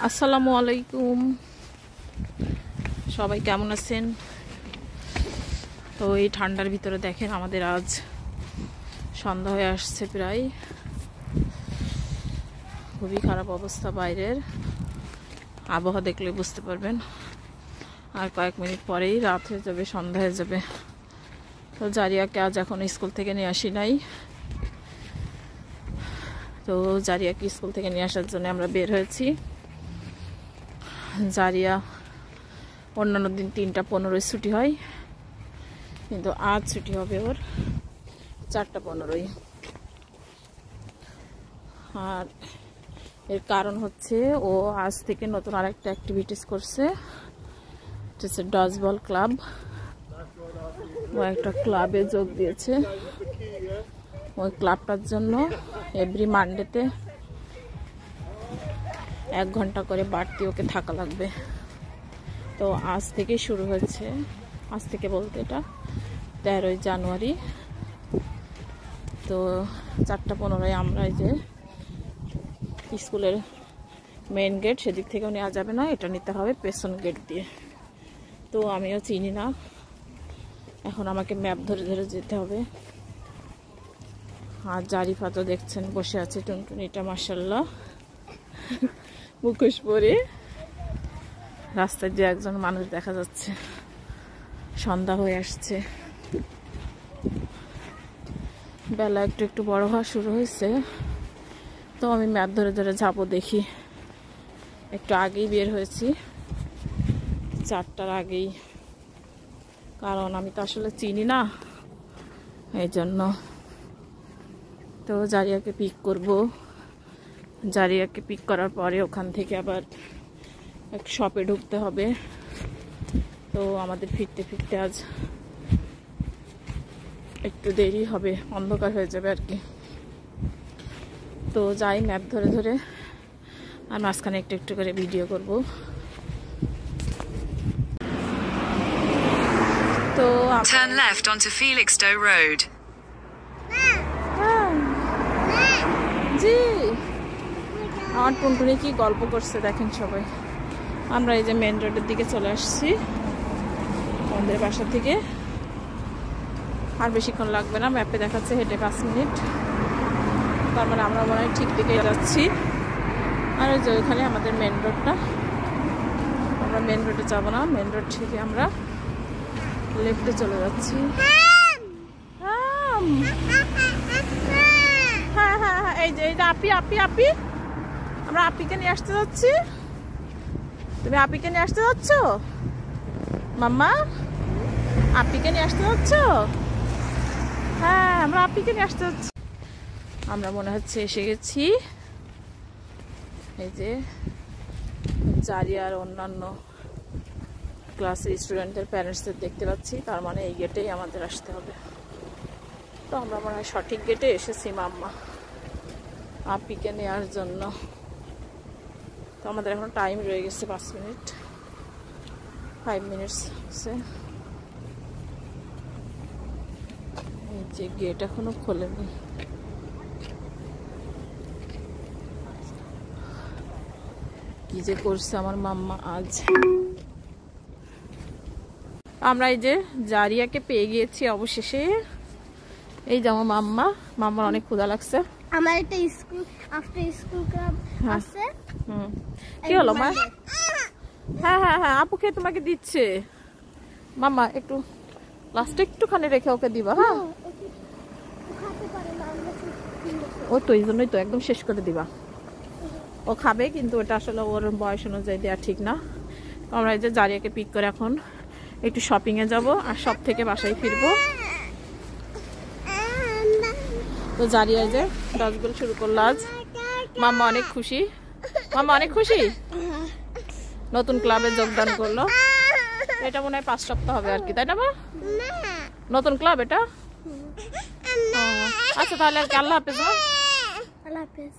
আসসালামু আলাইকুম, সবাই কেমন আছেন? তো এই ঠান্ডার ভিতরে দেখেন আমাদের আজ সন্ধ্যা হয়ে আসছে প্রায়। খুবই খারাপ অবস্থা বাইরের, আবহাওয়া দেখলে বুঝতে পারবেন। আর কয়েক মিনিট পরেই রাত হয়ে যাবে, সন্ধ্যা হয়ে যাবে। তো জারিয়াকে আজ এখন স্কুল থেকে নিয়ে আসি নাই। তো জারিয়াকে স্কুল থেকে নিয়ে আসার জন্য আমরা বের হয়েছি। জারিয়া অন্যান্য দিন 3টা 15 ছুটি হয়, কিন্তু আজ ছুটি হবে ওর 4টা 15। আর এর কারণ হচ্ছে ও আজ থেকে নতুন আরেকটা অ্যাক্টিভিটিস করছে, হচ্ছে ডজবল ক্লাব। ও একটা ক্লাবে যোগ দিয়েছে। ওই ক্লাবটার জন্য এভরি মানডেতে 1 ঘন্টা করে বাড়তি ওকে থাকা লাগবে। তো আজ থেকে শুরু হয়েছে, আজ থেকে বলতে এটা 13ই জানুয়ারি। তো 4টা 15 আমরা এই যে স্কুলের মেইন গেট, সেদিক থেকেও নেওয়া যাবে না, এটা নিতে হবে পেছন গেট দিয়ে। তো আমিও চিনি না, এখন আমাকে ম্যাপ ধরে ধরে যেতে হবে। আর জারিফা তো দেখছেন বসে আছে টুনটুনিটা, মাশাআল্লাহ মুখোশ পরে। রাস্তায় যে একজন মানুষ দেখা যাচ্ছে, সন্ধ্যা হয়ে আসছে, বেলা একটু একটু বড় হওয়া শুরু হয়েছে। তো আমি ম্যাপ ধরে ধরে যাবো, দেখি। একটু আগেই বের হয়েছি, 4টার আগেই, কারণ আমি তো আসলে চিনি না, এই জন্য। তো জারিয়াকে পিক করব। জারিয়াকে পিক করার পরে ওখান থেকে আবার এক শপে ঢুকতে হবে। তো আমাদের ফিরতে ফিরতে আজ একটু দেরি হবে, অন্ধকার হয়ে যাবে আর কি। তো যাই ম্যাপ ধরে ধরে, আর মাঝখানে একটু একটু করে ভিডিও করব। তো turn left onto Felixstowe Road. জি, আমার টুনটুনি কি গল্প করছে দেখেন সবাই। আমরা এই যে মেন রোডের দিকে চলে আসছি আমাদের বাসা থেকে। আর বেশিক্ষণ লাগবে না, ম্যাপে দেখাচ্ছে হেঁটে 5 মিনিট। তার মানে আমরা মনে হয় ঠিক দিকে যাচ্ছি। আর ওই যে ওইখানে আমাদের মেন রোডটা, আমরা মেন রোডে যাবো না, মেন রোড থেকে আমরা লেফটে চলে যাচ্ছি। হ্যাঁ হ্যাঁ হ্যাঁ, এই যে এইটা আপি আপি আপি, আমরা আপিকে নিয়ে আসতে যাচ্ছি। তুমি আপিকে নিয়ে আসতে যাচ্ছ মাম্মা? আপিকে নিয়ে আসতে যাচ্ছ? হ্যাঁ, আমরা আপিকে নিয়ে আসতে যাচ্ছি। আমরা মনে হচ্ছে এসে গেছি। এই যে জারিয়ার অন্যান্য ক্লাসের স্টুডেন্টদের প্যারেন্টসদের দেখতে পাচ্ছি, তার মানে এই গেটেই আমাদের আসতে হবে। তো আমরা মনে হয় সঠিক গেটে এসেছি মাম্মা আপিকে নেওয়ার জন্য। তো আমাদের এখন টাইম রয়ে গেছে 5 মিনিট, 5 মিনিটস আছে। এই যে গেট এখনো খোলেনি। কি যে করছে আমার মাম্মা আজ। আমরা এই যে জারিয়াকে পেয়ে গিয়েছি অবশেষে। এই যে আমার মাম্মা, মাম্মার অনেক ক্ষুধা লাগছে। আমার একটা স্কুল আফটার স্কুল ক্লাব আছে। কি হলো মা? হ্যাঁ হ্যাঁ হ্যাঁ, আপুকে তোমাকে দিচ্ছে। মাম্মা একটু লাস্টে একটুখানি রেখে ওকে দিবা। হ্যাঁ, ও তো এই জন্যই তো একদম শেষ করে দিবা। ও খাবে, কিন্তু ওটা আসলে ওর বয়স অনুযায়ী দেওয়া ঠিক না। আমরা এই যে জারিয়াকে পিক করে এখন একটু শপিংয়ে যাব, আর শপ থেকে বাসায় ফিরবো। তো জারিয়া যে ডজবল শুরু করলো আজ। মাম্মা অনেক খুশি, মাম্মা অনেক খুশি, নতুন ক্লাবে যোগদান করলো। এটা মনে হয় 5 সপ্তাহ হবে আর কি, তাই না মা? নতুন ক্লাব এটা। আচ্ছা তাহলে আল্লাহ হাফেজ। আল্লাহ হাফেজ।